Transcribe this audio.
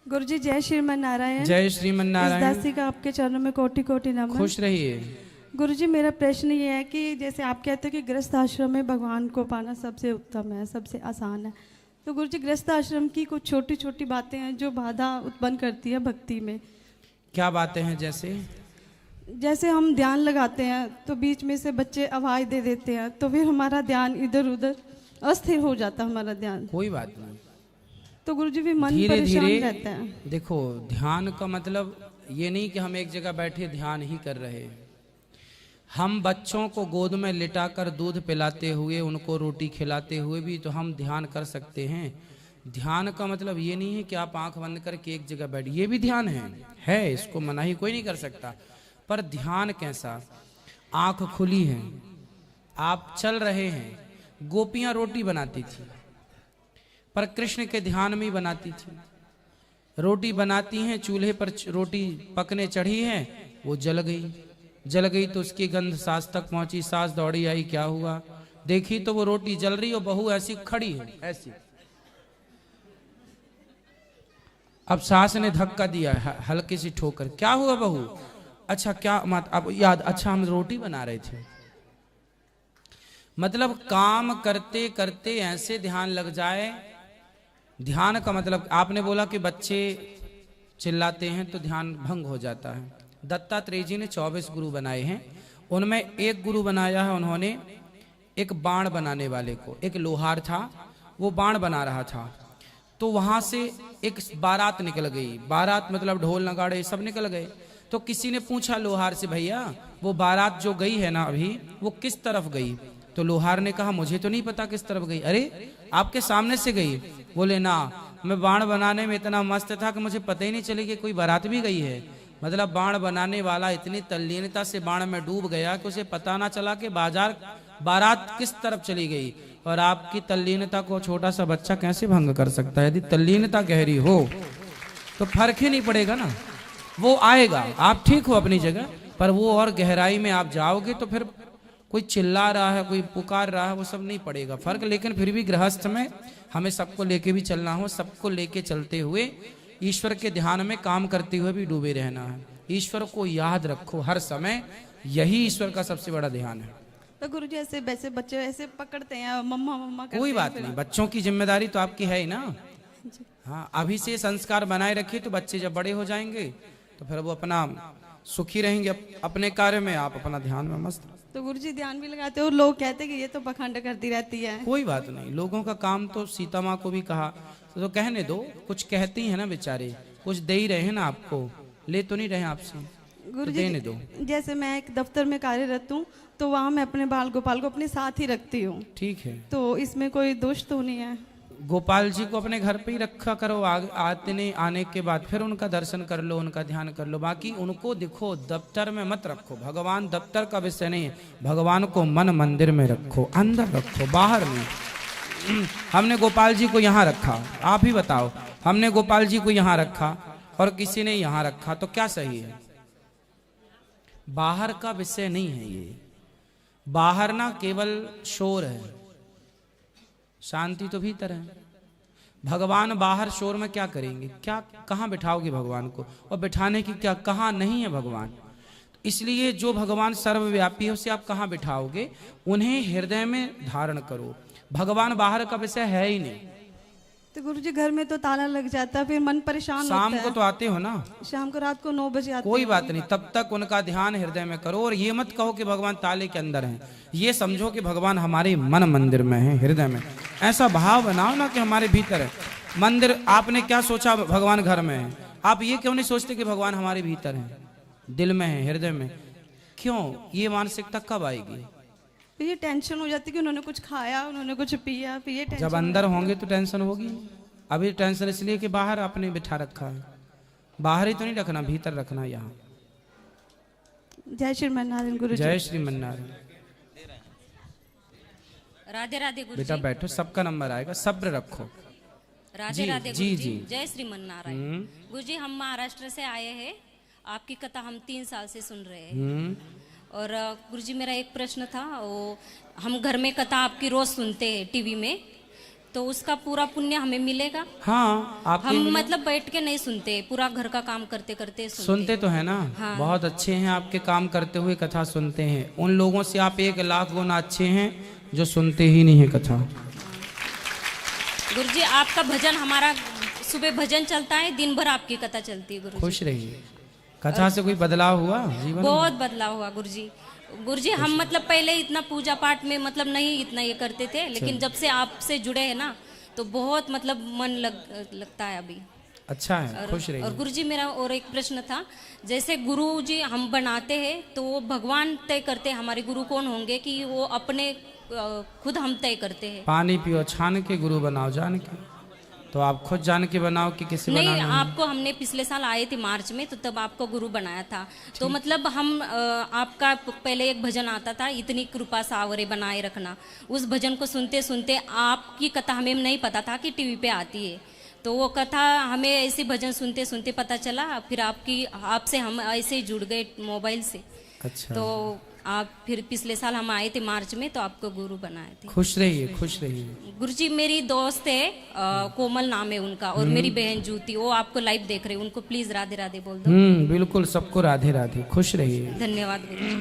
गुरुजी जय श्रीमन नारायण। जय श्रीमन नारायण। इस दासी का आपके चरणों में कोटि कोटि नमन। खुश रहिए। गुरुजी मेरा प्रश्न ये है कि जैसे आप कहते हो कि गृहस्थ आश्रम में भगवान को पाना सबसे उत्तम है, सबसे आसान है, तो गुरुजी गृहस्थ आश्रम की कुछ छोटी छोटी बातें हैं जो बाधा उत्पन्न करती है भक्ति में। क्या बातें हैं? जैसे हम ध्यान लगाते हैं तो बीच में से बच्चे आवाज दे देते हैं, तो फिर हमारा ध्यान इधर उधर अस्थिर हो जाता है हमारा ध्यान। कोई बात नहीं, तो गुरुजी भी मन धीरे परेशान धीरे रहता है। देखो, ध्यान का मतलब ये नहीं कि हम एक जगह बैठे ध्यान ही कर रहे हैं। हम बच्चों को गोद में लिटाकर दूध पिलाते हुए, उनको रोटी खिलाते हुए भी तो हम ध्यान कर सकते हैं। ध्यान का मतलब ये नहीं है कि आप आंख बंद करके एक जगह बैठ, ये भी ध्यान है, इसको मनाही कोई नहीं कर सकता। पर ध्यान कैसा? आंख खुली है, आप चल रहे हैं। गोपियां रोटी बनाती थी पर कृष्ण के ध्यान में ही बनाती थी। रोटी बनाती हैं, चूल्हे पर रोटी पकने चढ़ी है, वो जल गई तो उसकी गंध सास तक पहुंची। सास दौड़ी आई, क्या हुआ? देखी तो वो रोटी जल रही और बहू ऐसी खड़ी है, ऐसी। अब सास ने धक्का दिया हल्की सी ठोकर, क्या हुआ बहू? अच्छा क्या मत, अब याद, अच्छा हम रोटी बना रहे थे। मतलब काम करते करते ऐसे ध्यान लग जाए। ध्यान का मतलब, आपने बोला कि बच्चे चिल्लाते हैं तो ध्यान भंग हो जाता है। दत्तात्रेय जी ने 24 गुरु बनाए हैं, उनमें एक गुरु बनाया है उन्होंने एक बाण बनाने वाले को। एक लोहार था, वो बाण बना रहा था, तो वहां से एक बारात निकल गई। बारात मतलब ढोल नगाड़े सब निकल गए। तो किसी ने पूछा लोहार से, भैया वो बारात जो गई है ना अभी, वो किस तरफ गई? तो लोहार ने कहा, मुझे तो नहीं पता किस तरफ गई। अरे आपके सामने से गई। बोले ना, मैं बाण बनाने में इतना मस्त था कि मुझे पता ही नहीं चली कि कोई बारात भी गई है। मतलब बाण बनाने वाला इतनी तल्लीनता से बाण में डूब गया कि उसे पता ना चला कि बारात किस तरफ चली गई। और आपकी तल्लीनता को छोटा सा बच्चा कैसे भंग कर सकता है? यदि तल्लीनता गहरी हो तो फर्क ही नहीं पड़ेगा ना, वो आएगा। आप ठीक हो अपनी जगह, पर वो और गहराई में आप जाओगे तो फिर कोई चिल्ला रहा है, कोई पुकार रहा है, वो सब नहीं पड़ेगा फर्क। लेकिन फिर भी गृहस्थ में हमें सबको लेके भी चलना हो, सबको लेके चलते हुए ईश्वर के ध्यान में काम करते हुए भी डूबे रहना है। ईश्वर को याद रखो हर समय, यही ईश्वर का सबसे बड़ा ध्यान है। तो गुरुजी ऐसे वैसे बच्चे ऐसे पकड़ते हैं, मम्मा मम्मा करते कोई हैं, बात नहीं, बच्चों की जिम्मेदारी तो आपकी है ही ना। हाँ, अभी से संस्कार बनाए रखिए तो बच्चे जब बड़े हो जाएंगे तो फिर वो अपना सुखी रहेंगे अपने कार्य में, आप अपना ध्यान में मस्त। तो गुरुजी ध्यान भी लगाते हो, लोग कहते हैं कि ये तो पखंड करती रहती है। कोई बात नहीं, लोगों का काम तो सीता माँ को भी कहा तो कहने दो। कुछ कहती है ना बेचारे, कुछ दे ही रहे हैं ना आपको, ले तो नहीं रहे आपसे, तो देने दो। जैसे मैं एक दफ्तर में कार्यरत हूँ, तो वहाँ मैं अपने बाल गोपाल को अपने साथ ही रखती हूँ। ठीक है, तो इसमें कोई दोष तो नहीं है? गोपाल जी को अपने घर पे ही रखा करो। आने के बाद फिर उनका दर्शन कर लो, उनका ध्यान कर लो। बाकी उनको दिखो, दफ्तर में मत रखो। भगवान दफ्तर का विषय नहीं है, भगवान को मन मंदिर में रखो, अंदर रखो, बाहर नहीं। हमने गोपाल जी को यहाँ रखा, आप ही बताओ, हमने गोपाल जी को यहाँ रखा और किसी ने यहाँ रखा, तो क्या सही है? बाहर का विषय नहीं है ये। बाहर ना केवल शोर है, शांति तो भीतर है। भगवान बाहर शोर में क्या करेंगे? क्या कहाँ बिठाओगे भगवान को? और बिठाने की क्या, कहाँ नहीं है भगवान। तो इसलिए जो भगवान सर्वव्यापी है उसे आप कहाँ बिठाओगे? उन्हें हृदय में धारण करो। भगवान बाहर का विषय है ही नहीं। तो गुरुजी घर में तो ताला लग जाता है, फिर मन परेशान होता है। शाम को तो आते हो ना? शाम को रात को 9 बजे आते कोई बात नहीं, तब तक उनका ध्यान हृदय में करो। और ये मत कहो कि भगवान ताले के अंदर हैं, ये समझो कि भगवान हमारे मन मंदिर में है, हृदय में। ऐसा भाव बनाओ ना कि हमारे भीतर है मंदिर। आपने क्या सोचा भगवान घर में है? आप ये क्यों नहीं सोचते कि भगवान हमारे भीतर है, दिल में है, हृदय में? क्यों? ये मानसिकता कब आएगी? ये टेंशन हो जाती है कि उन्होंने कुछ खाया, उन्होंने कुछ पिया, फिर ये टेंशन। जब अंदर होंगे तो टेंशन होगी। अभी टेंशन इसलिए कि बाहर आपने बिठा रखा है। बाहर ही तो नहीं रखना, भीतर रखना। यहाँ जय श्रीमन नारायण गुरुजी। जय श्रीमन नारायण। राधे राधे गुरुजी। बेटा बैठो, सबका नंबर आएगा, सब्र रखो। राधे राधे जी गुरुजी। जी। जय श्रीमन नारायण। गुरुजी हम महाराष्ट्र से आए हैं, आपकी कथा हम 3 साल से सुन रहे हैं। और गुरुजी मेरा एक प्रश्न था, वो हम घर में कथा आपकी रोज सुनते हैं टीवी में, तो उसका पूरा पुण्य हमें मिलेगा। हाँ, आपके हम लिए मतलब बैठ के नहीं सुनते, पूरा घर का काम करते करते सुनते तो है ना। हाँ। बहुत अच्छे हैं, आपके काम करते हुए कथा सुनते हैं। उन लोगों से आप 1,00,000 गुना अच्छे हैं जो सुनते ही नहीं है कथा। गुरुजी आपका भजन, हमारा सुबह भजन चलता है, दिन भर आपकी कथा चलती है गुरुजी। खुश रहिए। कथा से कोई बदलाव हुआ जीवन में? बहुत बदलाव हुआ गुरुजी। गुरुजी हम मतलब पहले इतना पूजा पाठ में मतलब नहीं इतना ये करते थे, लेकिन जब से आपसे जुड़े हैं ना तो बहुत मतलब मन लगता है अभी। अच्छा है, खुश रहिए। और गुरुजी मेरा और एक प्रश्न था, जैसे गुरुजी हम बनाते हैं तो वो भगवान तय करते हैं हमारे गुरु कौन होंगे, कि वो अपने खुद हम तय करते हैं? पानी पियो छान के, गुरु बनाओ जान के। तो आप खुद जान के बनाओ कि किसी नहीं, बनाना है? आपको हमने पिछले साल आए थे मार्च में, तो तब आपको गुरु बनाया था। तो मतलब हम आपका पहले एक भजन आता था, इतनी कृपा सावरे बनाए रखना। उस भजन को सुनते सुनते आपकी कथा हमें नहीं पता था कि टीवी पे आती है, तो वो कथा हमें ऐसे भजन सुनते सुनते पता चला। फिर आपसे हम ऐसे ही जुड़ गए मोबाइल से। अच्छा। तो आप फिर पिछले साल हम आए थे मार्च में, तो आपको गुरु बनाए थे। खुश रहिए, खुश रहिए। गुरुजी मेरी दोस्त है, कोमल नाम है उनका, और मेरी बहन ज्योति, वो आपको लाइव देख रहे हैं, उनको प्लीज राधे राधे बोल दो। बिल्कुल, सबको राधे राधे। खुश रहिए। धन्यवाद गुरुजी।